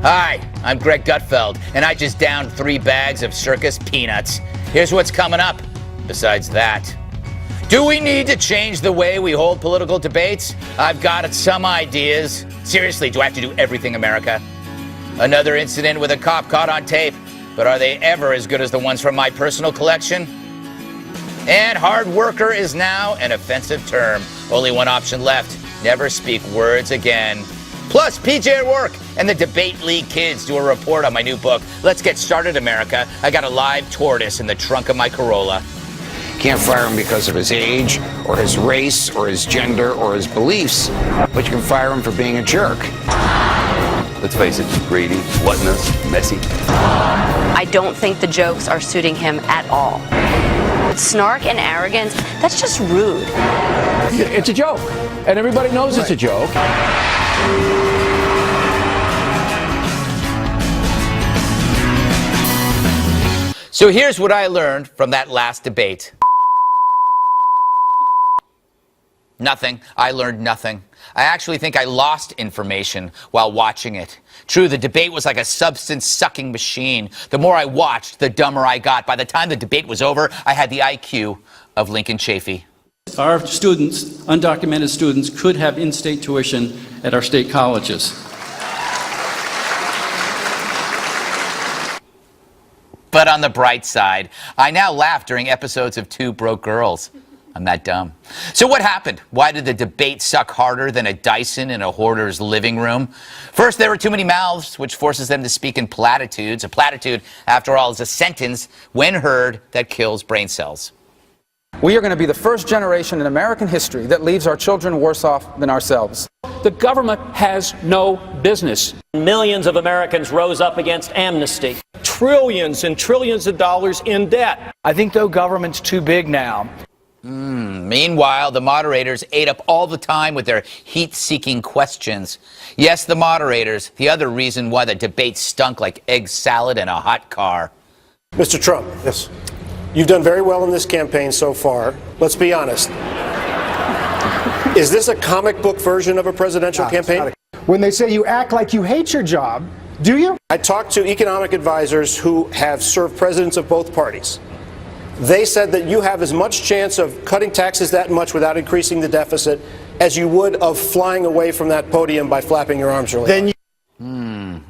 Hi, I'm Greg Gutfeld, and I just downed 3 bags of circus peanuts. Here's what's coming up, besides that. Do we need to change the way we hold political debates? I've got some ideas. Seriously, do I have to do everything America? Another incident with a cop caught on tape, but are they ever as good as the ones from my personal collection? And hard worker is now an offensive term. Only one option left. Never speak words again. Plus, PJ at work and the Debate League kids do a report on my new book, Let's Get Started, America. I got a live tortoise in the trunk of my Corolla. Can't fire him because of his age, or his race, or his gender, or his beliefs, but you can fire him for being a jerk. Let's face it, greedy, gluttonous, messy. I don't think the jokes are suiting him at all. Snark and arrogance, that's just rude. It's a joke, and everybody knows it's a joke. So here's what I learned from that last debate. Nothing. I learned nothing. I actually think I lost information while watching it. True, the debate was like a substance-sucking machine. The more I watched, the dumber I got. By the time the debate was over, I had the IQ of Lincoln Chafee. Our students, undocumented students, could have in-state tuition at our state colleges. But on the bright side, I now laugh during episodes of Two Broke Girls. I'm that dumb. So what happened? Why did the debate suck harder than a Dyson in a hoarder's living room? First, there were too many mouths, which forces them to speak in platitudes. A platitude, after all, is a sentence, when heard, that kills brain cells. We are going to be the first generation in American history that leaves our children worse off than ourselves. The government has no business. Millions of Americans rose up against amnesty. Trillions and trillions of dollars in debt. I think, though, government's too big now. Meanwhile, the moderators ate up all the time with their heat-seeking questions. Yes, the moderators, the other reason why the debate stunk like egg salad in a hot car. Mr. Trump. Yes. You've done very well in this campaign so far. Let's be honest. Is this a comic book version of a presidential campaign? When they say you act like you hate your job, do you? I talked to economic advisors who have served presidents of both parties. They said that you have as much chance of cutting taxes that much without increasing the deficit as you would of flying away from that podium by flapping your arms really hard.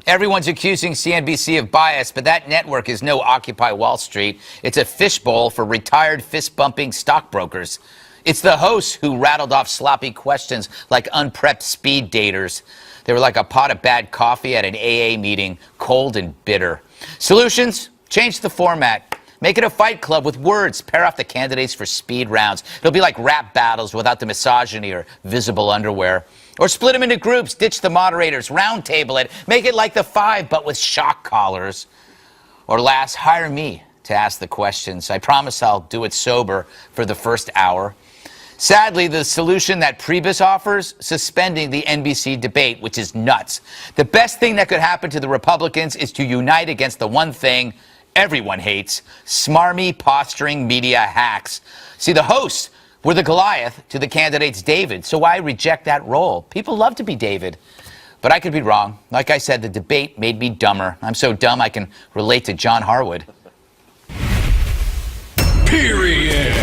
Everyone's accusing CNBC of bias, but that network is no Occupy Wall Street. It's a fishbowl for retired fist-bumping stockbrokers. It's the hosts who rattled off sloppy questions like unprepped speed daters. They were like a pot of bad coffee at an AA meeting, cold and bitter. Solutions? Change the format. Make it a fight club with words. Pair off the candidates for speed rounds. It'll be like rap battles without the misogyny or visible underwear. Or split them into groups, ditch the moderators, round table it, make it like the Five, but with shock collars. Or last, hire me to ask the questions. I promise I'll do it sober for the first hour. Sadly, the solution that Priebus offers, suspending the NBC debate, which is nuts. The best thing that could happen to the Republicans is to unite against the one thing everyone hates, smarmy, posturing media hacks. See, the hosts were the Goliath to the candidate's David, so I reject that role. People love to be David. But I could be wrong. Like I said, the debate made me dumber. I'm so dumb I can relate to John Harwood. Period.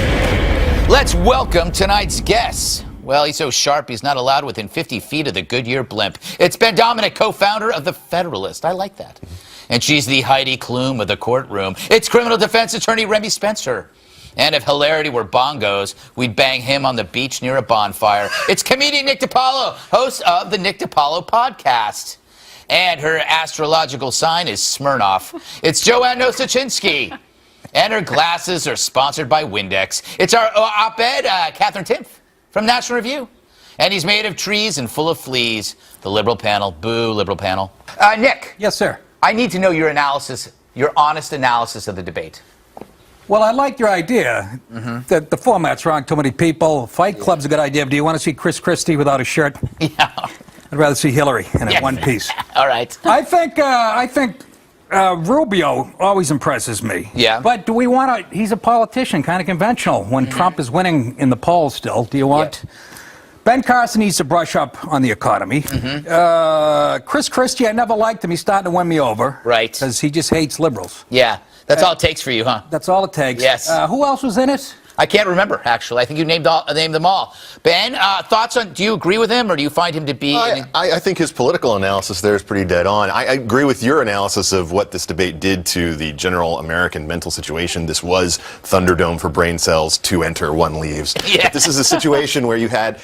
Let's welcome tonight's guests. Well, he's so sharp he's not allowed within 50 feet of the Goodyear blimp. It's Ben Domenech, co-founder of The Federalist. I like that. And she's the Heidi Klum of the courtroom. It's criminal defense attorney Remi Spencer. And if hilarity were bongos, we'd bang him on the beach near a bonfire. It's comedian Nick Di Paolo, host of the Nick Di Paolo podcast. And her astrological sign is Smirnoff. It's Joanne Nosuchinsky. And her glasses are sponsored by Windex. It's our op-ed, Katherine Timpf from National Review. And he's made of trees and full of fleas. The liberal panel. Boo, liberal panel. Nick. Yes, sir. I need to know your analysis, your honest analysis of the debate. Well, I like your idea that the format's wrong. Too many people. Fight Club's a good idea. But do you want to see Chris Christie without a shirt? Yeah. I'd rather see Hillary in one piece. All right. I think Rubio always impresses me. Yeah. But do we want to? He's a politician, kind of conventional. When Trump is winning in the polls, still, do you want Ben Carson needs to brush up on the economy. Chris Christie, I never liked him. He's starting to win me over. Right. Because he just hates liberals. Yeah. That's all it takes for you, huh? That's all it takes. Yes. Who else was in it? I can't remember, actually. I think you named them all. Ben, thoughts on, do you agree with him, or do you find him to be... I think his political analysis there is pretty dead on. I agree with your analysis of what this debate did to the general American mental situation. This was Thunderdome for brain cells, 2 enter, 1 leaves. Yeah. But this is a situation where you had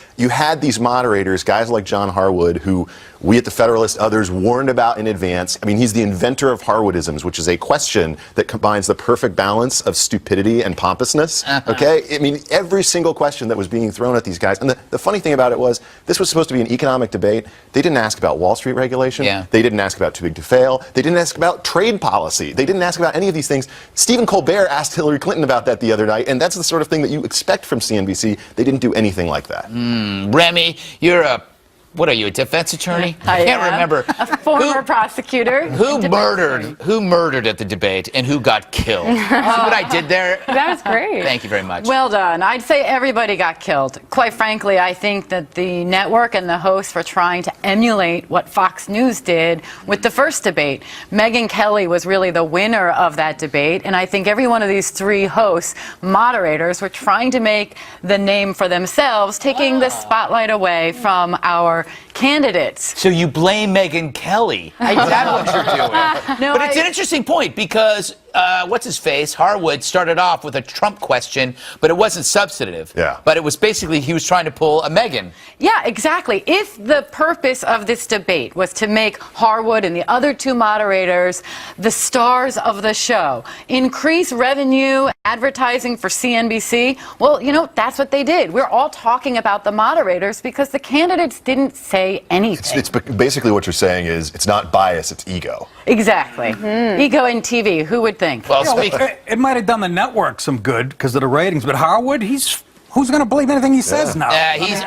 these moderators, guys like John Harwood, who we at the Federalist, others warned about in advance. I mean, he's the inventor of Harwoodisms, which is a question that combines the perfect balance of stupidity and pompousness. Okay? I mean, every single question that was being thrown at these guys. And the funny thing about it was, this was supposed to be an economic debate. They didn't ask about Wall Street regulation. Yeah. They didn't ask about too big to fail. They didn't ask about trade policy. They didn't ask about any of these things. Stephen Colbert asked Hillary Clinton about that the other night, and that's the sort of thing that you expect from CNBC. They didn't do anything like that. Remi, you're what are you, a defense attorney? I can't remember. A former prosecutor. Who murdered at the debate and who got killed? See what I did there? That was great. Thank you very much. Well done. I'd say everybody got killed. Quite frankly, I think that the network and the hosts were trying to emulate what Fox News did with the first debate. Megyn Kelly was really the winner of that debate, and I think every one of these 3 hosts, moderators, were trying to make the name for themselves, taking the spotlight away from our candidates. So you blame Megyn Kelly. Is that what you're doing? No, but it's an interesting point because what's-his-face, Harwood, started off with a Trump question, but it wasn't substantive. Yeah. But it was basically he was trying to pull a Megyn. Yeah, exactly. If the purpose of this debate was to make Harwood and the other 2 moderators the stars of the show, increase revenue, advertising for CNBC, well, you know, that's what they did. We're all talking about the moderators because the candidates didn't say anything. It's basically what you're saying is it's not bias, it's ego. Exactly. Ego in TV, who would think? Well, it might have done the network some good because of the ratings, but Harwood, who's going to believe anything he says now? He's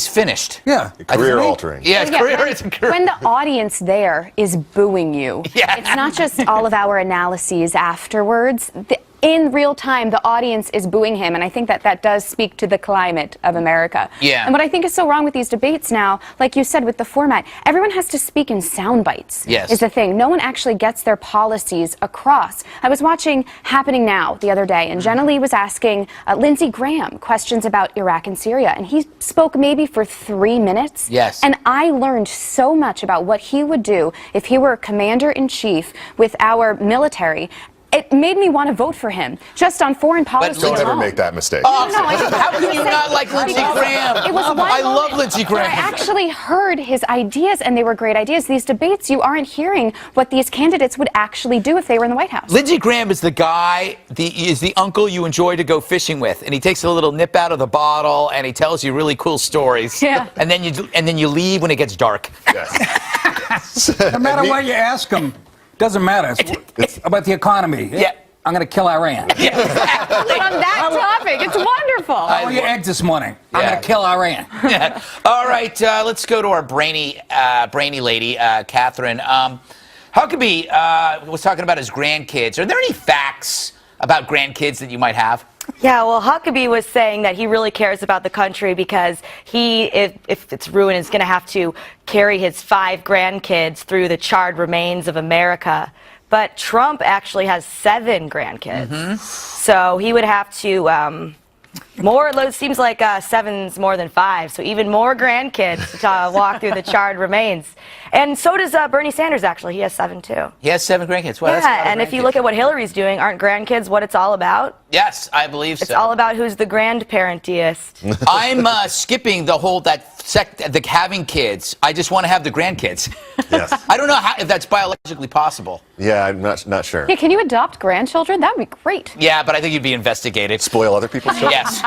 finished. Yeah. Career altering. Yeah, career. When the audience there is booing you, it's not just all of our analyses afterwards. In real time, the audience is booing him, and I think that does speak to the climate of America. Yeah. And what I think is so wrong with these debates now, like you said, with the format, everyone has to speak in sound bites. Yes. Is the thing. No one actually gets their policies across. I was watching Happening Now the other day, and Jenna Lee was asking Lindsey Graham questions about Iraq and Syria, and he spoke maybe for 3 minutes. Yes. And I learned so much about what he would do if he were commander-in-chief with our military. It made me want to vote for him, just on foreign policy Don't alone. ever make that mistake. How can you not like Lindsey Graham? It was I love Lindsey Graham. I actually heard his ideas, and they were great ideas. These debates, you aren't hearing what these candidates would actually do if they were in the White House. Lindsey Graham is the guy, is the uncle you enjoy to go fishing with, and he takes a little nip out of the bottle, and he tells you really cool stories. Yeah. And then you leave when it gets dark. Yes. No matter what you ask him, doesn't matter. It's about the economy. Yeah. I'm going to kill Iran. But on that topic, it's wonderful. How are your eggs this morning? I'm going to kill Iran. All right, let's go to our brainy lady, Katherine. Huckabee was talking about his grandkids. Are there any facts about grandkids that you might have? Yeah, well, Huckabee was saying that he really cares about the country because if it's ruined, is going to have to carry his 5 grandkids through the charred remains of America. But Trump actually has 7 grandkids. So he would have to more. It seems like 7's more than 5, so even more grandkids to walk through the charred remains. And so does Bernie Sanders, actually. He has 7, too. He has 7 grandkids. Well, yeah, and if you look at what Hillary's doing, aren't grandkids what it's all about? Yes, I believe so. It's all about who's the grandparentiest. I'm skipping the whole the having kids. I just want to have the grandkids. Yes. I don't know if that's biologically possible. Yeah, I'm not sure. Yeah, can you adopt grandchildren? That would be great. Yeah, but I think you'd be investigated. Spoil other people's children? Yes.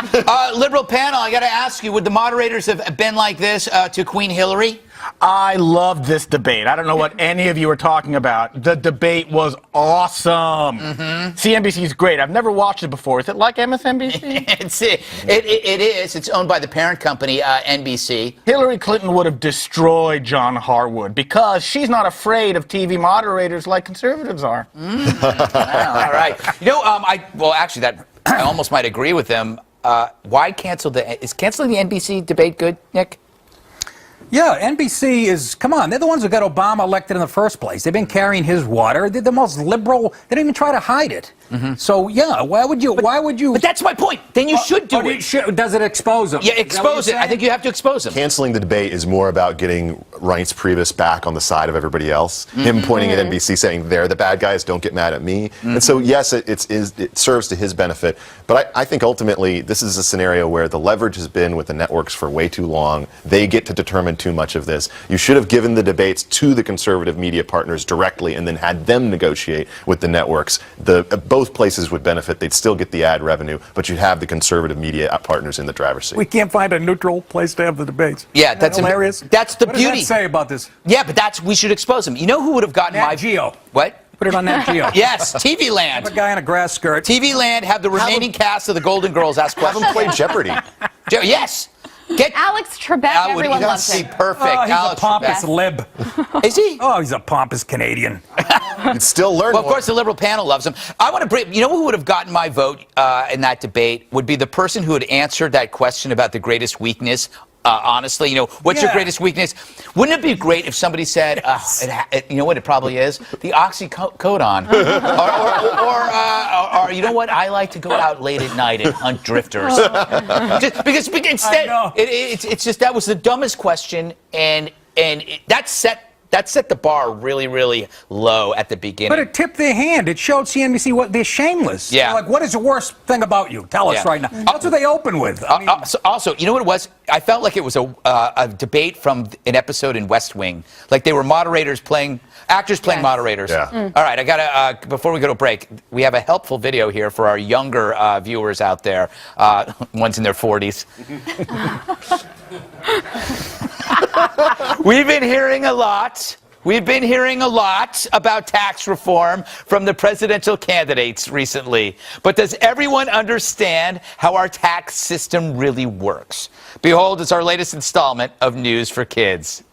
Liberal panel, I got to ask you, would the moderators have been like this to Queen Hillary? I loved this debate. I don't know what any of you are talking about. The debate was awesome. CNBC is great. I've never watched it before. Is it like MSNBC? It is. It's owned by the parent company, NBC. Hillary Clinton would have destroyed John Harwood because she's not afraid of TV moderators like conservatives are. Wow, all right. You know, actually, I almost might agree with them. why cancel is canceling the NBC debate good, Nick? Yeah, NBC is, come on, they're the ones who got Obama elected in the first place. They've been carrying his water. They're the most liberal. They don't even try to hide it. So, yeah, why would you? But that's my point. Then you should do it. Does it expose them? Yeah, expose it. I think you have to expose them. Canceling the debate is more about getting Reince Priebus back on the side of everybody else. Him pointing at NBC saying, they're the bad guys, don't get mad at me. And so, yes, it serves to his benefit. But I think ultimately this is a scenario where the leverage has been with the networks for way too long. They get to determine too much of this. You should have given the debates to the conservative media partners directly and then had them negotiate with the networks. Both places would benefit. They'd still get the ad revenue, but you'd have the conservative media partners in the driver's seat. We can't find a neutral place to have the debates. Yeah, that's hilarious. That's the beauty. What does that say about this? Yeah, but we should expose them. You know who would have gotten Nat Geo. What? Put it on Nat Geo. Yes, TV Land. Have a guy in a grass skirt. TV Land, have the remaining cast of the Golden Girls ask questions. Have them play Jeopardy. Yes. Get Alex Trebek, everyone loves him. Perfect. Oh, he's Alex a pompous Trebek. lib. Is he? Oh, he's a pompous Canadian. You'd still learn Well, of more. course, the liberal panel loves him. I want to bring, you know who would have gotten my vote in that debate would be the person who had answered that question about the greatest weakness. Honestly, what's your greatest weakness? Wouldn't it be great if somebody said, you know what it probably is? The oxycodone. or you know what? I like to go out late at night and hunt drifters. Just because instead, it's just that was the dumbest question, and that set the bar really, really low at the beginning. But it tipped their hand. It showed CNBC what they're shameless. Yeah. Like, what is the worst thing about you? Tell us right now. That's what they open with. I mean, also, you know what it was? I felt like it was a debate from an episode in West Wing. Like they were actors playing moderators. Yeah. All right, I got to, before we go to break, we have a helpful video here for our younger viewers out there, ones in their 40s. We've been hearing a lot about tax reform from the presidential candidates recently. But does everyone understand how our tax system really works? Behold, it's our latest installment of News for Kids.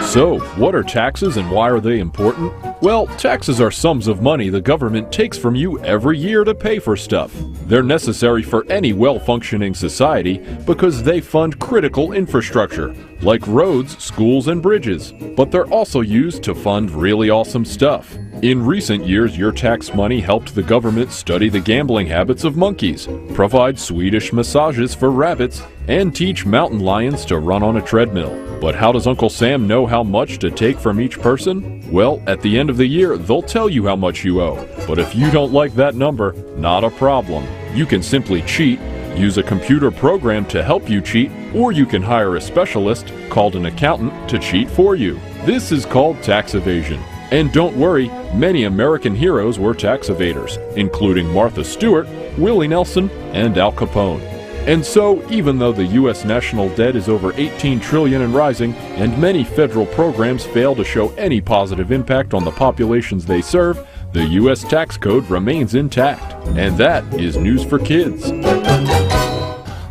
So, what are taxes and why are they important? Well, taxes are sums of money the government takes from you every year to pay for stuff. They're necessary for any well-functioning society because they fund critical infrastructure, like roads, schools, and bridges. But they're also used to fund really awesome stuff. In recent years, your tax money helped the government study the gambling habits of monkeys, provide Swedish massages for rabbits, and teach mountain lions to run on a treadmill. But how does Uncle Sam know how much to take from each person? Well, at the end of the year, they'll tell you how much you owe. But if you don't like that number, not a problem. You can simply cheat, use a computer program to help you cheat, or you can hire a specialist, called an accountant, to cheat for you. This is called tax evasion. And don't worry, many American heroes were tax evaders, including Martha Stewart, Willie Nelson, and Al Capone. And so, even though the U.S. national debt is over $18 trillion and rising, and many federal programs fail to show any positive impact on the populations they serve, the U.S. tax code remains intact. And that is News for Kids.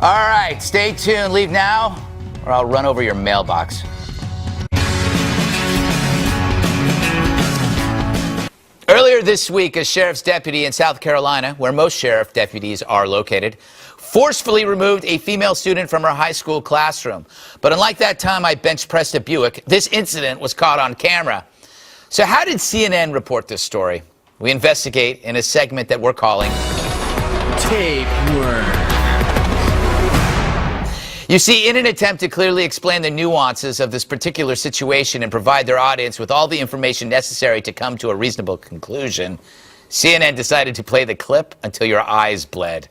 All right, stay tuned. Leave now, or I'll run over your mailbox. Earlier this week, a sheriff's deputy in South Carolina, where most sheriff deputies are located, forcefully removed a female student from her high school classroom. But unlike that time I bench pressed a Buick, this incident was caught on camera. So how did CNN report this story? We investigate in a segment that we're calling Tapeworm. You see, in an attempt to clearly explain the nuances of this particular situation and provide their audience with all the information necessary to come to a reasonable conclusion, CNN decided to play the clip until your eyes bled.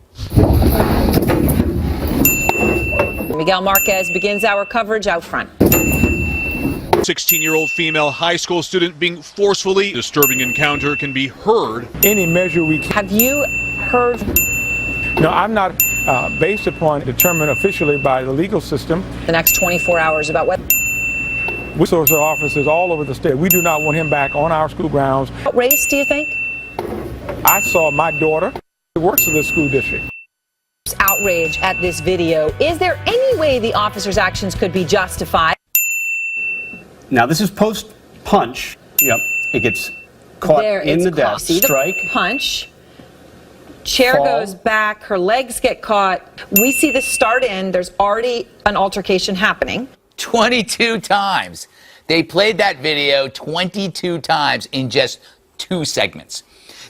Miguel Marquez begins our coverage out front. 16-year-old female high school student being forcefully disturbing encounter can be heard. Any measure we can. Have you heard? No, I'm not based upon determined officially by the legal system. The next 24 hours about what? We source our officers all over the state. We do not want him back on our school grounds. What race do you think? I saw my daughter who works for this school district. Outrage at this video. Is there any way the officer's actions could be justified? Now, this is post-punch. Yep, it gets Caught there, in it's the caught. desk, See the strike. punch. Chair Fall. goes back. Her legs get caught. We see the start in. There's already an altercation happening. 22 times. They played that video 22 times in just 2 segments.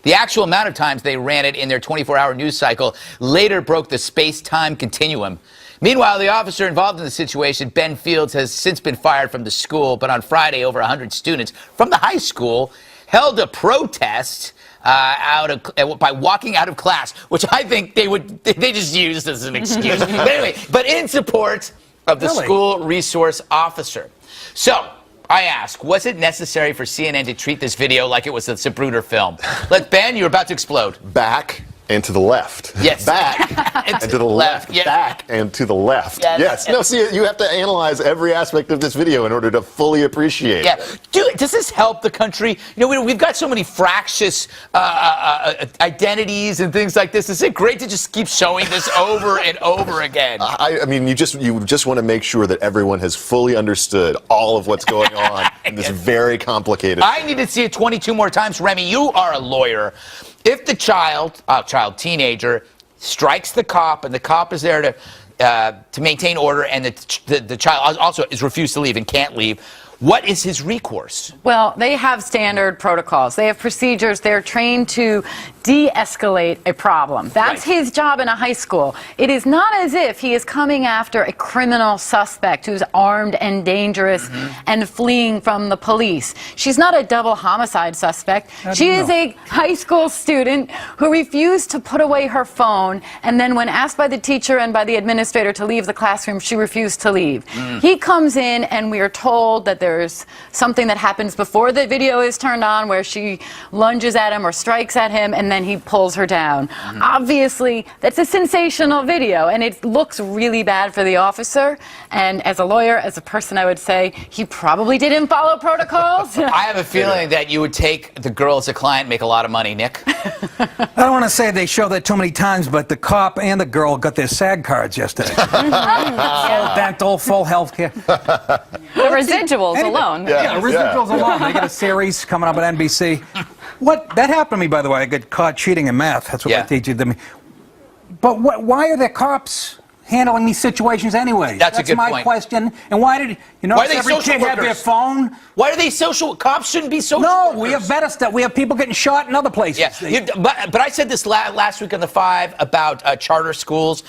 The actual amount of times they ran it in their 24-hour news cycle later broke the space-time continuum. Meanwhile, the officer involved in the situation, Ben Fields, has since been fired from the school, but on Friday, over 100 students from the high school held a protest by walking out of class, which I think they just used as an excuse. But anyway, but in support of the school resource officer. So I ask, was it necessary for CNN to treat this video like it was a Zapruder film? Ben, you're about to explode. Back and to the left. Yes. Back and to the left. Yes. Back and to the left. Yes. No, see, you have to analyze every aspect of this video in order to fully appreciate it. Does this help the country? You know, we've got so many fractious identities and things like this. Is it great to just keep showing this over and over again? I mean, you just want to make sure that everyone has fully understood all of what's going on in this very complicated. I need to see it 22 more times. Remi, you are a lawyer. If the teenager, strikes the cop, and the cop is there to maintain order, and the child also is refused to leave and can't leave, what is his recourse? Well, they have standard protocols. They have procedures. They're trained to de-escalate a problem. That's his job in a high school. It is not as if he is coming after a criminal suspect who's armed and dangerous and fleeing from the police. She's not a double homicide suspect. She is a high school student who refused to put away her phone, and then when asked by the teacher and by the administrator to leave the classroom, she refused to leave. He comes in, and we are told that there's something that happens before the video is turned on where she lunges at him or strikes at him, and then he pulls her down. Obviously, that's a sensational video, and it looks really bad for the officer. And as a lawyer, as a person, I would say he probably didn't follow protocols. I have a feeling that you would take the girl as a client, make a lot of money. Nick? I don't want to say they show that too many times, but the cop and the girl got their SAG cards yesterday. Full dental, full health care. The residuals alone. Yeah, residuals alone. They got a series coming up at NBC. That happened to me, by the way. I got caught cheating in math. That's what I teach you. But why are the cops handling these situations anyway? That's a good my point. question. And why did why are they every social kid have their workers? phone? Why are they social? Cops shouldn't be social No, workers. we have better stuff. We have people getting shot in other places. Yeah, but I said this last week on the 5 about charter schools.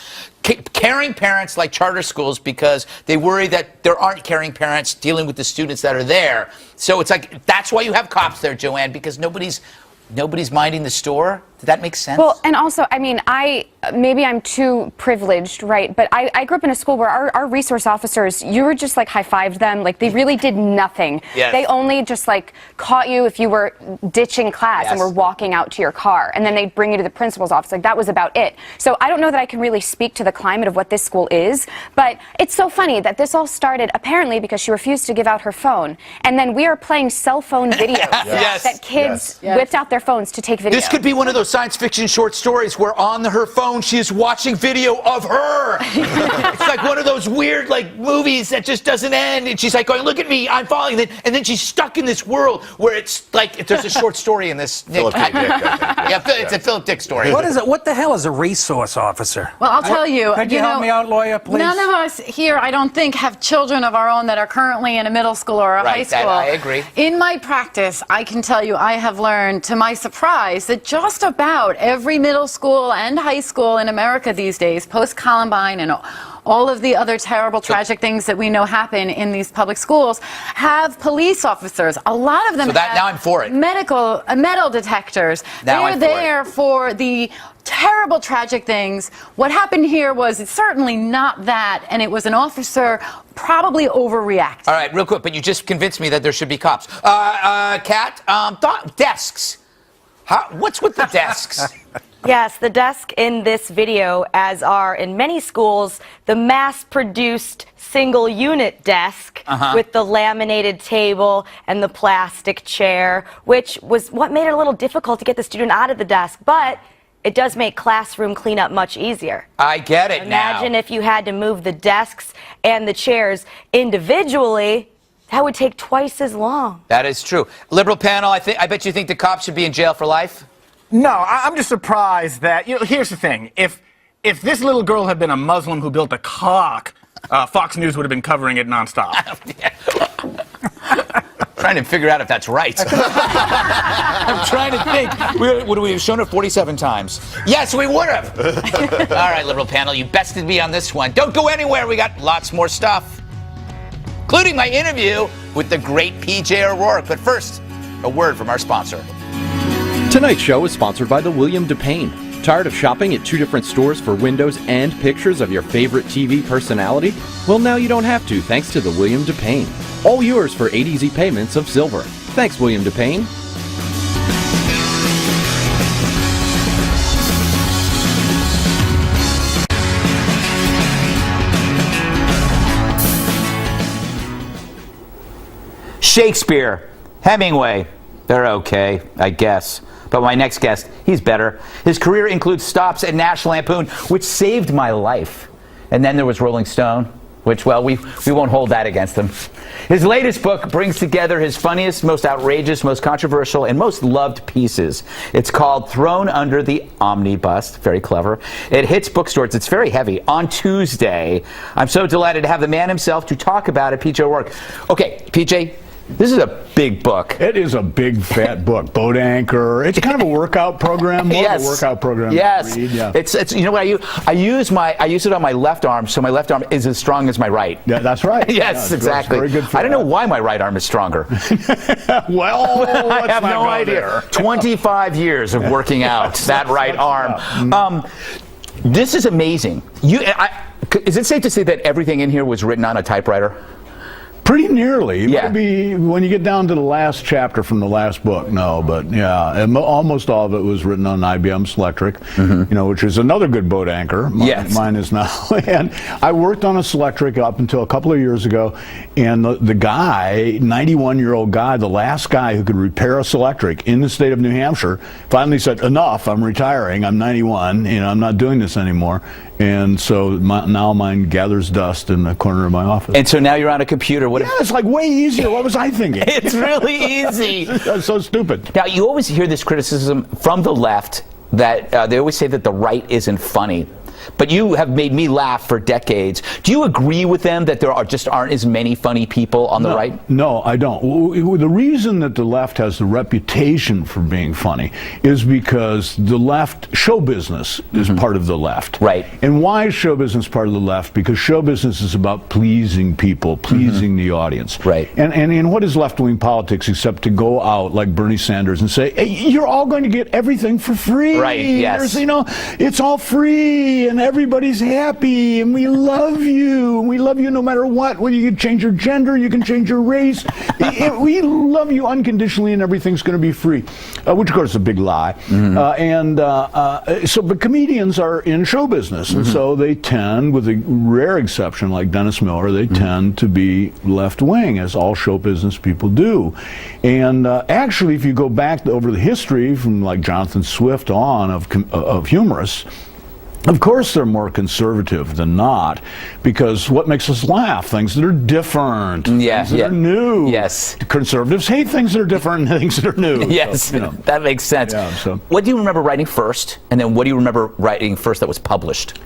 Caring parents like charter schools because they worry that there aren't caring parents dealing with the students that are there. So it's like, that's why you have cops there, Joanne, because nobody's minding the store. Did that make sense? Well, and also, I mean, maybe I'm too privileged, right? But I grew up in a school where our resource officers, you were just like high-fived them. Like, they really did nothing. Yes. They only just like caught you if you were ditching class and were walking out to your car. And then they'd bring you to the principal's office. Like, that was about it. So I don't know that I can really speak to the climate of what this school is. But it's so funny that this all started apparently because she refused to give out her phone. And then we are playing cell phone videos that kids whipped out their phones to take videos. This could be one of those science fiction short stories where on her phone she is watching video of her. It's like one of those weird movies that just doesn't end, and she's like going, "Look at me, I'm falling," and then she's stuck in this world where it's like there's a short story in this. Philip Dick, it's a Philip Dick story. What is it? What the hell is a resource officer? Well, I'll tell you. Could you help me out, lawyer, please? None of us here, I don't think, have children of our own that are currently in a middle school or a high school. I agree. In my practice, I can tell you I have learned, to my surprise, that just about every middle school and high school in America these days, post-Columbine and all of the other terrible, tragic things that we know happen in these public schools, have police officers. A lot of them have now I'm for it. metal detectors. They're there for the terrible, tragic things. What happened here was it's certainly not that, and it was an officer probably overreacting. All right, real quick, but you just convinced me that there should be cops. Kat, desks. What's with the desks? Yes, the desk in this video, as are in many schools, the mass-produced single-unit desk with the laminated table and the plastic chair, which was what made it a little difficult to get the student out of the desk. But it does make classroom cleanup much easier. I get it Imagine if you had to move the desks and the chairs individually. That would take twice as long. That is true. Liberal panel, I bet you think the cops should be in jail for life? No, I'm just surprised that, here's the thing. If this little girl had been a Muslim who built a clock, Fox News would have been covering it nonstop. Trying to figure out if that's right. I'm trying to think. Would we have shown it 47 times? Yes, we would have. All right, liberal panel, you bested me on this one. Don't go anywhere. We got lots more stuff, including my interview with the great PJ O'Rourke. But first, a word from our sponsor. Tonight's show is sponsored by the William DePayne. Tired of shopping at 2 different stores for windows and pictures of your favorite TV personality? Well, now you don't have to, thanks to the William DePayne. All yours for 8 easy payments of silver. Thanks, William DePayne. Shakespeare, Hemingway, they're okay, I guess. But my next guest, he's better. His career includes stops at National Lampoon, which saved my life. And then there was Rolling Stone, which, well, we won't hold that against him. His latest book brings together his funniest, most outrageous, most controversial, and most loved pieces. It's called Thrown Under the Omnibus. Very clever. It hits bookstores. It's very heavy. On Tuesday, I'm so delighted to have the man himself to talk about it, PJ O'Rourke. Okay, PJ, this is a big book. It is a big, fat book. Boat Anchor. It's kind of a workout program. More of a workout program. Yes. To read, yeah. It's you know what I use it on my left arm, so my left arm is as strong as my right. Yeah, that's right. Yes, yeah, exactly. Very good for I don't know why my right arm is stronger. Well, I have no idea. 25 years of working out that right arm. This is amazing. Is it safe to say that everything in here was written on a typewriter? Pretty nearly. Yeah. Maybe when you get down to the last chapter from the last book, no, but yeah, almost all of it was written on IBM Selectric, which is another good boat anchor. Mine is now. And I worked on a Selectric up until a couple of years ago, and the guy, 91-year-old guy, the last guy who could repair a Selectric in the state of New Hampshire, finally said, enough, I'm retiring, I'm 91, I'm not doing this anymore. And so now mine gathers dust in the corner of my office. And so now you're on a computer. It's like way easier. What was I thinking? It's really easy. That's so stupid. Now, you always hear this criticism from the left that they always say that the right isn't funny. But you have made me laugh for decades. Do you agree with them that there aren't as many funny people on the right? No, I don't. The reason that the left has the reputation for being funny is because the left, show business is part of the left. Right. And why is show business part of the left? Because show business is about pleasing people, pleasing the audience. Right. And what is left-wing politics except to go out like Bernie Sanders and say, hey, you're all going to get everything for free. Right, yes. It's all free and everybody's happy and we love you. And we love you no matter what. Whether you can change your gender, you can change your race. We love you unconditionally and everything's going to be free, which of course is a big lie. But comedians are in show business, and so they tend, with a rare exception like Dennis Miller, they tend to be left-wing, as all show business people do. And actually, if you go back over the history from like Jonathan Swift on of humorists, of course they're more conservative than not, because what makes us laugh? Things that are different, things that are new. Yes. Conservatives hate things that are different and things that are new. Yes, so, that makes sense. Yeah, what do you remember writing first, and then what do you remember writing first that was published?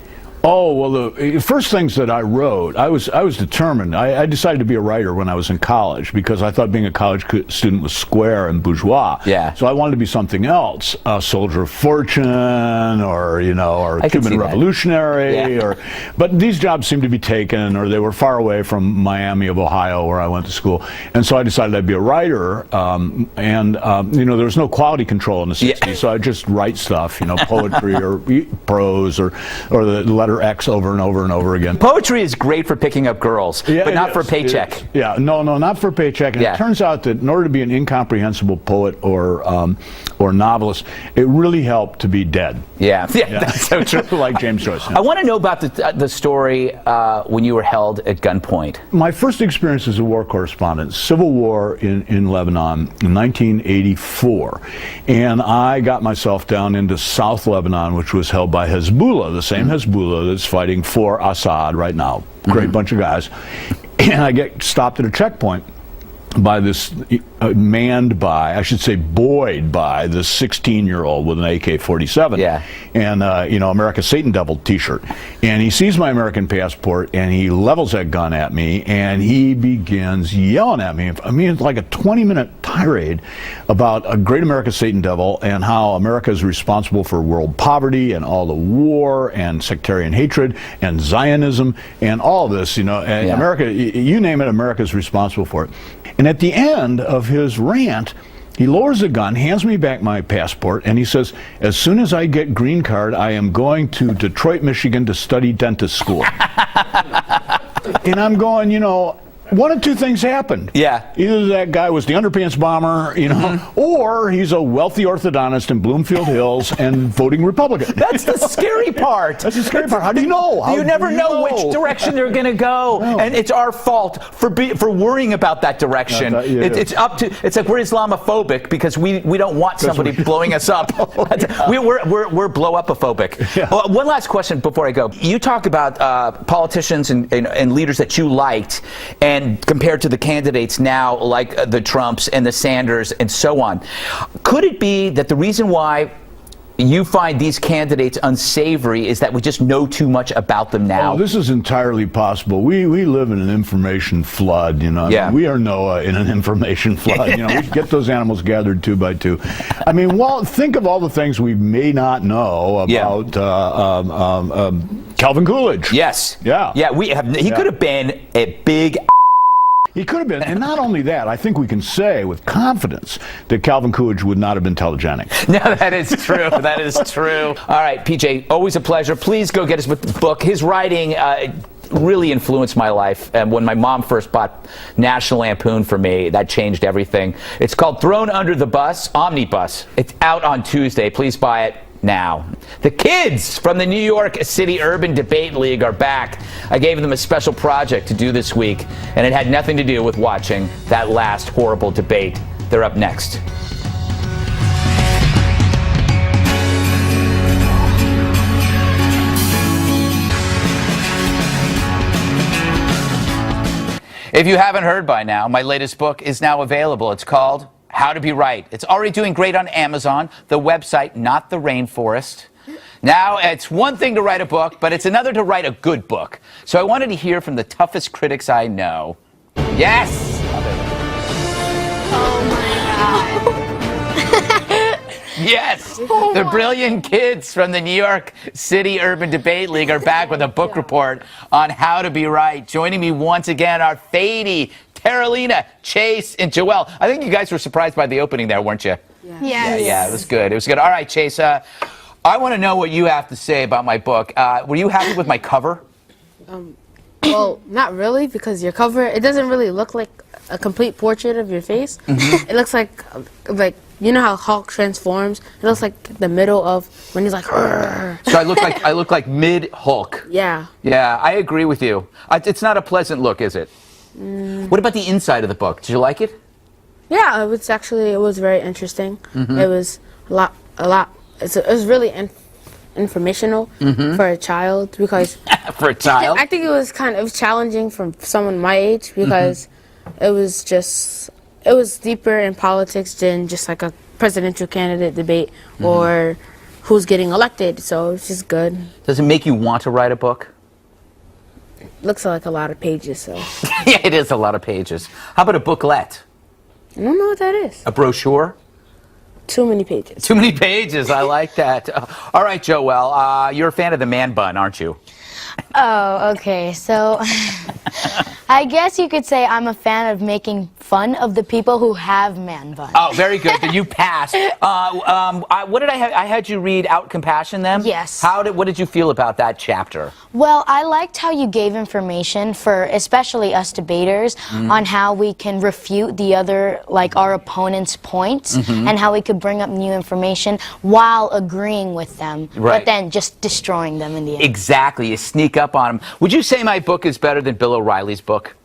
Oh, well, the first things that I wrote, I was determined. I decided to be a writer when I was in college because I thought being a college student was square and bourgeois. Yeah. So I wanted to be something else, a soldier of fortune or Cuban revolutionary. But these jobs seemed to be taken, or they were far away from Miami of Ohio where I went to school. And so I decided I'd be a writer. There was no quality control in the 60s, so I'd just write stuff, poetry or prose or the letter X over and over and over again. Poetry is great for picking up girls, but not for a paycheck. No, not for a paycheck. And it turns out that in order to be an incomprehensible poet or novelist, it really helped to be dead. Yeah. That's so true. Like James Joyce. I want to know about the story when you were held at gunpoint. My first experience as a war correspondent, Civil War in Lebanon in 1984. And I got myself down into South Lebanon, which was held by Hezbollah, the same Hezbollah that's fighting for Assad right now. Great bunch of guys. And I get stopped at a checkpoint. by this, manned by, I should say buoyed by, this 16-year-old with an AK-47. Yeah. And, America's Satan Devil t-shirt. And he sees my American passport, and he levels that gun at me, and he begins yelling at me. I mean, it's like a 20-minute tirade about a great America's Satan Devil and how America is responsible for world poverty and all the war and sectarian hatred and Zionism and all this, America, you name it, America's responsible for it. And at the end of his rant, he lowers the gun, hands me back my passport, and he says, as soon as I get green card, I am going to Detroit, Michigan to study dentist school. And I'm going, one of two things happened. Yeah. Either that guy was the underpants bomber, or he's a wealthy orthodontist in Bloomfield Hills and voting Republican. That's the scary part. That's the scary part. How do you know? You never know which direction they're going to go, and it's our fault for worrying about that direction. It's up to. It's like we're Islamophobic because we don't want somebody blowing us up. We're blow up-ophobic. Yeah. Well, one last question before I go. You talk about politicians and leaders that you liked, and compared to the candidates now, like the Trumps and the Sanders and so on. Could it be that the reason why you find these candidates unsavory is that we just know too much about them now? Oh, this is entirely possible. We live in an information flood, Yeah. We are Noah in an information flood. We get those animals gathered 2 by 2. I mean, think of all the things we may not know about Calvin Coolidge. Yes. Yeah. Yeah. He could have been a big. He could have been. And not only that, I think we can say with confidence that Calvin Coolidge would not have been telegenic. No, that is true. That is true. All right, PJ, always a pleasure. Please go get his book. His writing really influenced my life. When my mom first bought National Lampoon for me, that changed everything. It's called Thrown Under the Bus, Omnibus. It's out on Tuesday. Please buy it now. The kids from the New York City Urban Debate League are back. I gave them a special project to do this week, and it had nothing to do with watching that last horrible debate. They're up next. If you haven't heard by now, my latest book is now available. It's called How to Be Right. It's already doing great on Amazon, the website, not the rainforest. Now, it's one thing to write a book, but it's another to write a good book. So I wanted to hear from the toughest critics I know. Yes! Oh my God. Yes! The brilliant kids from the New York City Urban Debate League are back with a book report on how to be right. Joining me once again are Fady, Carolina, Chase, and Joelle. I think you guys were surprised by the opening there, weren't you? Yes. Yeah, it was good. It was good. All right, Chase, I want to know what you have to say about my book. Were you happy with my cover? Well, not really, because your cover, it doesn't really look like a complete portrait of your face. Mm-hmm. It looks like, you know how Hulk transforms? It looks like the middle of when he's like, "Rrr." So I look like mid-Hulk. Yeah. Yeah, I agree with you. It's not a pleasant look, is it? What about the inside of the book? Did you like it? Yeah, it was very interesting. Mhm. It was a lot, it was really informational for a child, because For a child? I think it was kind of challenging for someone my age, because it was deeper in politics than just like a presidential candidate debate or who's getting elected, so it's just good. Does it make you want to write a book? Looks like a lot of pages, so. Yeah, it is a lot of pages. How about a booklet? I don't know what that is. A brochure? Too many pages. Too many pages. I like that. All right, Joelle, you're a fan of the man bun, aren't you? Oh, okay. So I guess you could say I'm a fan of making fun of the people who have man buns. Oh, very good. Then you passed. What did I have? I had you read Out Compassion them? Yes. What did you feel about that chapter? Well, I liked how you gave information for especially us debaters on how we can refute the other, like our opponent's points, and how we could bring up new information while agreeing with them, but then just destroying them in the end. Exactly. You sneak up on them. Would you say my book is better than Bill O'Reilly's book?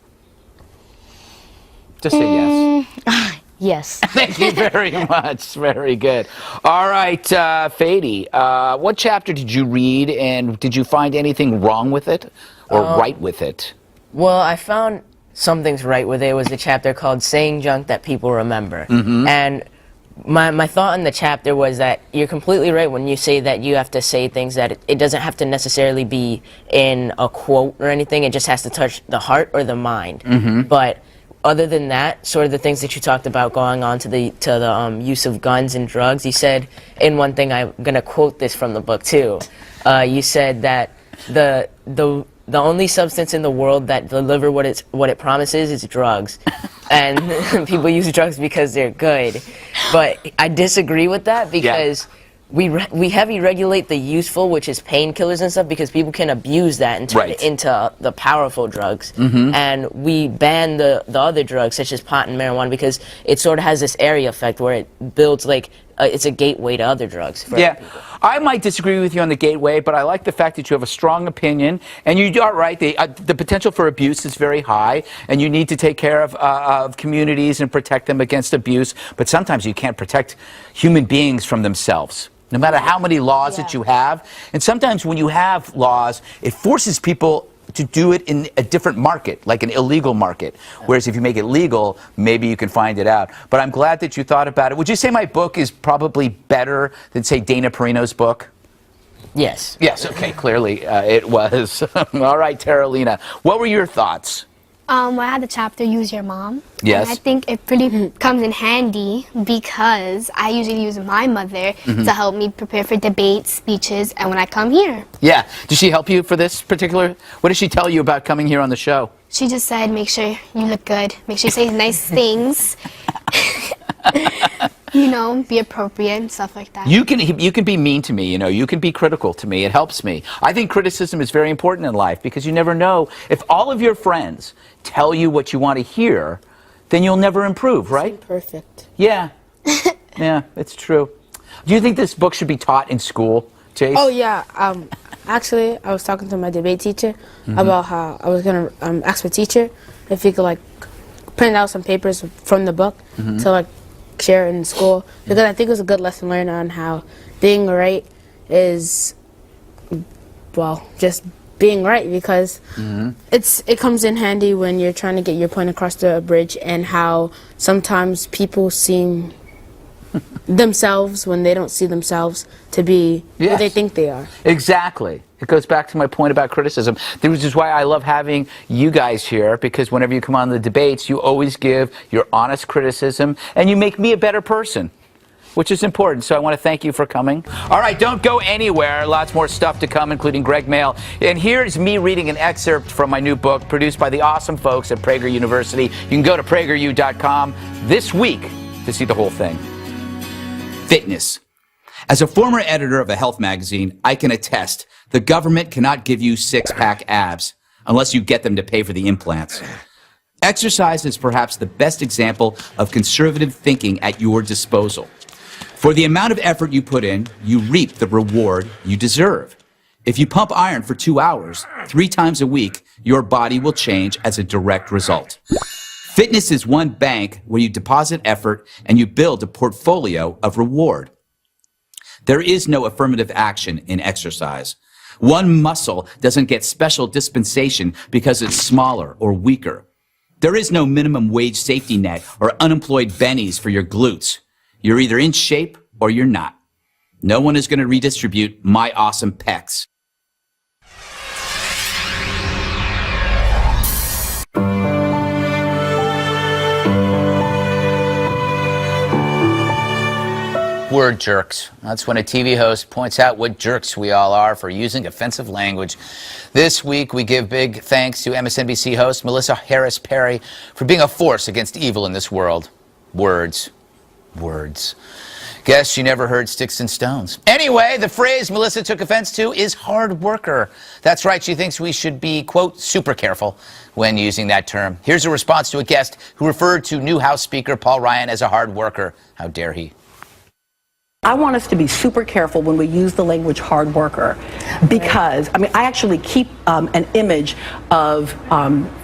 Just say yes. Yes. Thank you very much. Very good. All right, Fady, what chapter did you read, and did you find anything wrong with it or right with it? Well, I found Something's Right, where there was a chapter called Saying Junk That People Remember. And my thought in the chapter was that you're completely right when you say that you have to say things that it doesn't have to necessarily be in a quote or anything. It just has to touch the heart or the mind. But other than that, sort of the things that you talked about going on to the use of guns and drugs, you said in one thing, I'm going to quote this from the book too, you said that the only substance in the world that deliver what it promises is drugs. And people use drugs because they're good. But I disagree with that because we heavy regulate the useful, which is painkillers and stuff, because people can abuse that and turn it into the powerful drugs. And we ban the other drugs, such as pot and marijuana, because it sort of has this area effect where it builds like it's a gateway to other drugs. For other people. I might disagree with you on the gateway, but I like the fact that you have a strong opinion, and you are right. The potential for abuse is very high, and you need to take care of communities and protect them against abuse. But sometimes you can't protect human beings from themselves, no matter how many laws that you have. And sometimes when you have laws, it forces people to do it in a different market, like an illegal market. Whereas if you make it legal, maybe you can find it out. But I'm glad that you thought about it. Would you say my book is probably better than, say, Dana Perino's book? Yes. Yes, okay, clearly it was. All right, Terralina, what were your thoughts? I had the chapter Use Your Mom. Yes. And I think it pretty comes in handy because I usually use my mother to help me prepare for debates, speeches, and when I come here. Yeah. Did she help you for this particular? What did she tell you about coming here on the show? She just said, make sure you look good. Make sure you say nice things. You know, be appropriate and stuff like that. You can be mean to me, you know, you can be critical to me. It helps me. I think criticism is very important in life because you never know. If all of your friends tell you what you want to hear, then you'll never improve, right? Perfect. Yeah. Yeah, it's true. Do you think this book should be taught in school, Chase? Oh, yeah. Actually, I was talking to my debate teacher about how I was going to ask my teacher if he could, like, print out some papers from the book to, like, share in school, because I think it was a good lesson learned on how being right is, well, just being right, because it comes in handy when you're trying to get your point across the bridge, and how sometimes people seem themselves when they don't see themselves to be who they think they are. Exactly. It goes back to my point about criticism. Which is why I love having you guys here, because whenever you come on the debates, you always give your honest criticism, and you make me a better person, which is important. So I want to thank you for coming. All right, don't go anywhere. Lots more stuff to come, including Gregmail. And here's me reading an excerpt from my new book, produced by the awesome folks at Prager University. You can go to prageru.com this week to see the whole thing. Fitness. As a former editor of a health magazine, I can attest the government cannot give you six-pack abs unless you get them to pay for the implants. Exercise is perhaps the best example of conservative thinking at your disposal. For the amount of effort you put in, you reap the reward you deserve. If you pump iron for 2 hours, 3 times a week, your body will change as a direct result. Fitness is one bank where you deposit effort and you build a portfolio of reward. There is no affirmative action in exercise. One muscle doesn't get special dispensation because it's smaller or weaker. There is no minimum wage safety net or unemployed bennies for your glutes. You're either in shape or you're not. No one is going to redistribute my awesome pecs. Word jerks. That's when a TV host points out what jerks we all are for using offensive language. This week, we give big thanks to MSNBC host Melissa Harris Perry for being a force against evil in this world. Words. Words. Guess she never heard sticks and stones. Anyway, the phrase Melissa took offense to is hard worker. That's right, she thinks we should be, quote, super careful when using that term. Here's a response to a guest who referred to new House Speaker Paul Ryan as a hard worker. How dare he? I want us to be super careful when we use the language hard worker, because, I mean, I actually keep an image of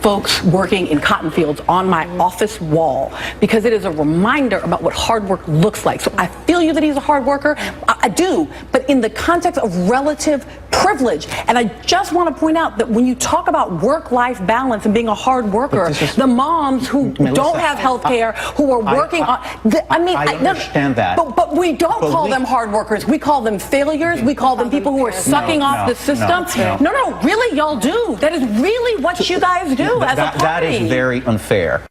folks working in cotton fields on my office wall, because it is a reminder about what hard work looks like. So I feel you that he's a hard worker. I do, but in the context of relative privilege. And I just want to point out that when you talk about work-life balance and being a hard worker, the moms who don't have health care, who are working on, I understand that. But we don't call them hard workers. We call them failures. We call them people who are sucking off the system. No, really, y'all do. That is really what you guys do as a party. That is very unfair.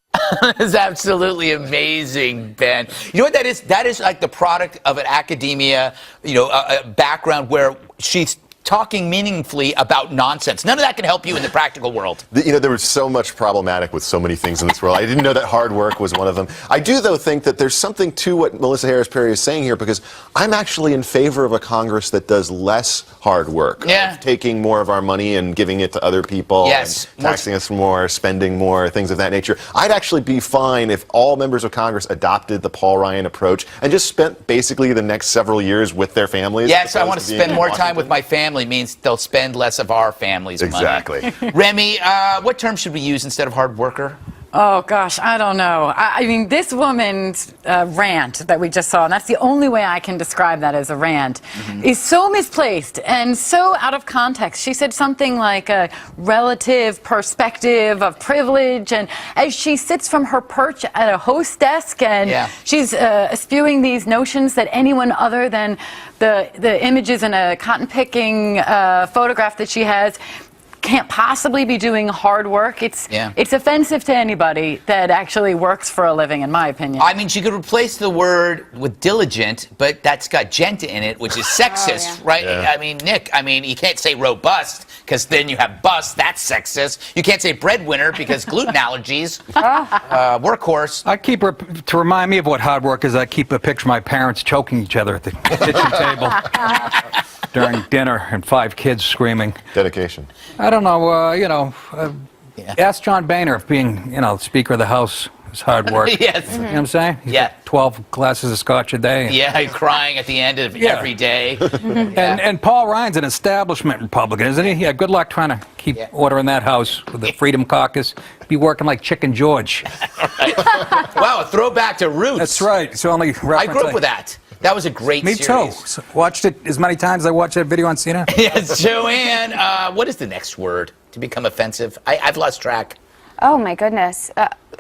That is absolutely amazing, Ben. You know what that is? That is like the product of an academia, a background where she's talking meaningfully about nonsense. None of that can help you in the practical world. There was so much problematic with so many things in this world. I didn't know that hard work was one of them. I do, though, think that there's something to what Melissa Harris Perry is saying here, because I'm actually in favor of a Congress that does less hard work. Yeah. Of taking more of our money and giving it to other people. Yes. And taxing us more, spending more, things of that nature. I'd actually be fine if all members of Congress adopted the Paul Ryan approach and just spent basically the next several years with their families. Yes, I want to spend more time with my family. Means they'll spend less of our family's money. Exactly. Remi, what term should we use instead of hard worker? Oh, gosh, I don't know. I mean, this woman's rant that we just saw, and that's the only way I can describe that as a rant, is so misplaced and so out of context. She said something like a relative perspective of privilege, and as she sits from her perch at a host desk, and she's spewing these notions that anyone other than the images in a cotton-picking photograph that she has can't possibly be doing hard work. It's offensive to anybody that actually works for a living, in my opinion. I mean, she could replace the word with diligent, but that's got gent in it, which is sexist, right? I mean, Nick, you can't say robust, because then you have bust. That's sexist. You can't say breadwinner, because gluten allergies. Workhorse. I keep her, to remind me of what hard work is, I keep a picture of my parents choking each other at the kitchen table during dinner, and 5 kids screaming. Dedication. I don't know, ask John Boehner if being, Speaker of the House is hard work. Yes. You know what I'm saying? He's got 12 glasses of scotch a day. Yeah, crying at the end of every day. And Paul Ryan's an establishment Republican, isn't he? Yeah, good luck trying to keep order in that house with the Freedom Caucus. Be working like Chicken George. Wow, a throwback to Roots. That's right. So only I grew up with that. That was a great series. Me too. So watched it as many times as I watched that video on CNN. Yes, Joanne, what is the next word to become offensive? I've lost track. Oh, my goodness.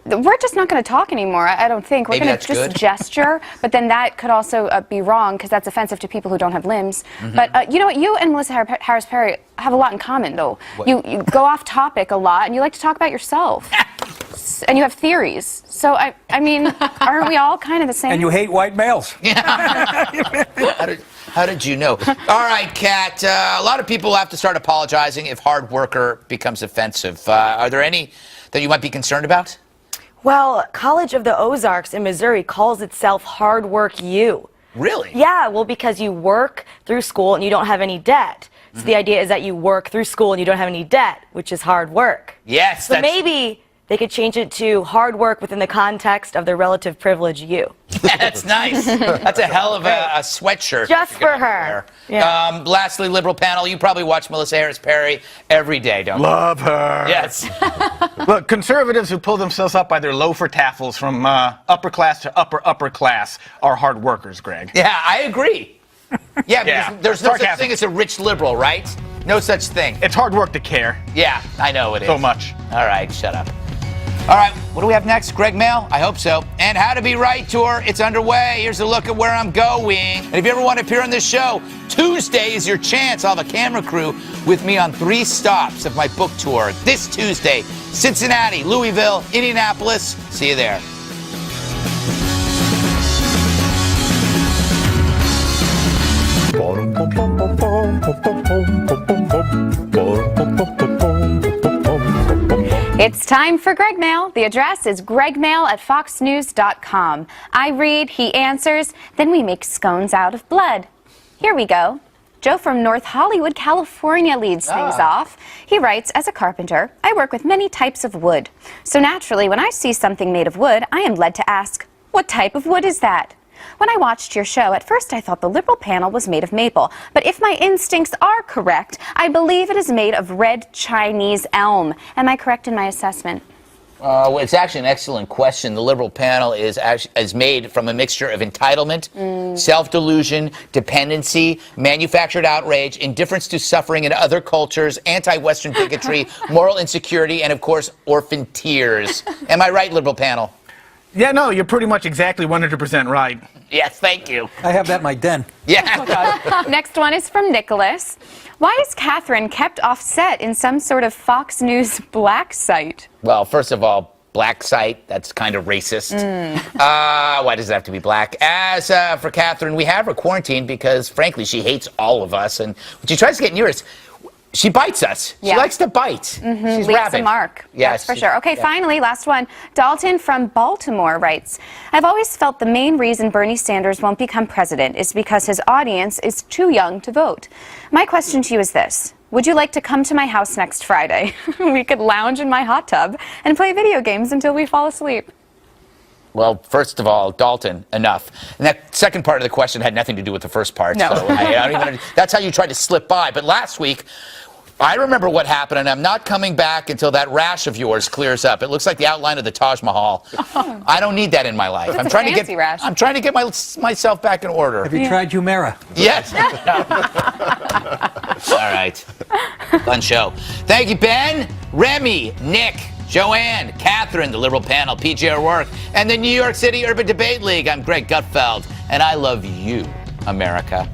We're just not going to talk anymore, I don't think. We're going to just gesture, but then that could also be wrong, because that's offensive to people who don't have limbs. But you know what? You and Melissa Harris Perry have a lot in common, though. You go off topic a lot, and you like to talk about yourself. And you have theories. So, I mean, aren't we all kind of the same? And you hate white males. How did you know? All right, Kat, a lot of people have to start apologizing if hard worker becomes offensive. Are there any that you might be concerned about? Well, College of the Ozarks in Missouri calls itself Hard Work U. Really? Yeah, well, because you work through school and you don't have any debt. So the idea is that you work through school and you don't have any debt, which is hard work. Yes. So maybe they could change it to hard work within the context of their relative privilege U. That's nice. That's a hell of a sweatshirt. Just for her. Yeah. Lastly, liberal panel, you probably watch Melissa Harris Perry every day, don't you? Love her. Yes. Look, conservatives who pull themselves up by their loafer taffles from upper class to upper class are hard workers, Greg. Yeah, I agree. Yeah, because there's no such thing as a rich liberal, right? No such thing. It's hard work to care. Yeah, I know it is. So much. All right, shut up. All right, what do we have next? Gregmail? I hope so. And How to Be Right tour, it's underway. Here's a look at where I'm going. And if you ever want to appear on this show, Tuesday is your chance. I'll have a camera crew with me on 3 stops of my book tour. This Tuesday, Cincinnati, Louisville, Indianapolis. See you there. It's time for Gregmail. The address is gregmail@foxnews.com. I read, he answers, then we make scones out of blood. Here we go. Joe from North Hollywood, California leads things off. He writes, as a carpenter, I work with many types of wood. So naturally, when I see something made of wood, I am led to ask, what type of wood is that? When I watched your show, at first I thought the Liberal panel was made of maple. But if my instincts are correct, I believe it is made of red Chinese elm. Am I correct in my assessment? Well, it's actually an excellent question. The Liberal panel is made from a mixture of entitlement, self-delusion, dependency, manufactured outrage, indifference to suffering in other cultures, anti-Western bigotry, moral insecurity, and, of course, orphan tears. Am I right, Liberal panel? Yeah, no, you're pretty much exactly 100% right. Yes, thank you. I have that in my den. Yeah. Next one is from Nicholas. Why is Katherine kept off set in some sort of Fox News black site? Well, first of all, black site, that's kind of racist. Why does it have to be black? As for Katherine, we have her quarantined because, frankly, she hates all of us. And when she tries to get near us, she bites us. Yeah. She likes to bite. She's Leaves rabid. a mark. Yes. That's for sure. Okay, Yeah. finally, last one. Dalton from Baltimore writes, I've always felt the main reason Bernie Sanders won't become president is because his audience is too young to vote. My question to you is this. Would you like to come to my house next Friday? We could lounge in my hot tub and play video games until we fall asleep. Well, first of all, Dalton, enough. And that second part of the question had nothing to do with the first part. No. So I don't even, that's how you tried to slip by. But last week, I remember what happened, and I'm not coming back until that rash of yours clears up. It looks like the outline of the Taj Mahal. I don't need that in my life. I'm trying to get myself back in order. Have you tried Humira? Yes. All right. Fun show. Thank you, Ben, Remi, Nick, Joanne, Katherine, the Liberal panel, PJ O'Rourke, and the New York City Urban Debate League. I'm Greg Gutfeld, and I love you, America.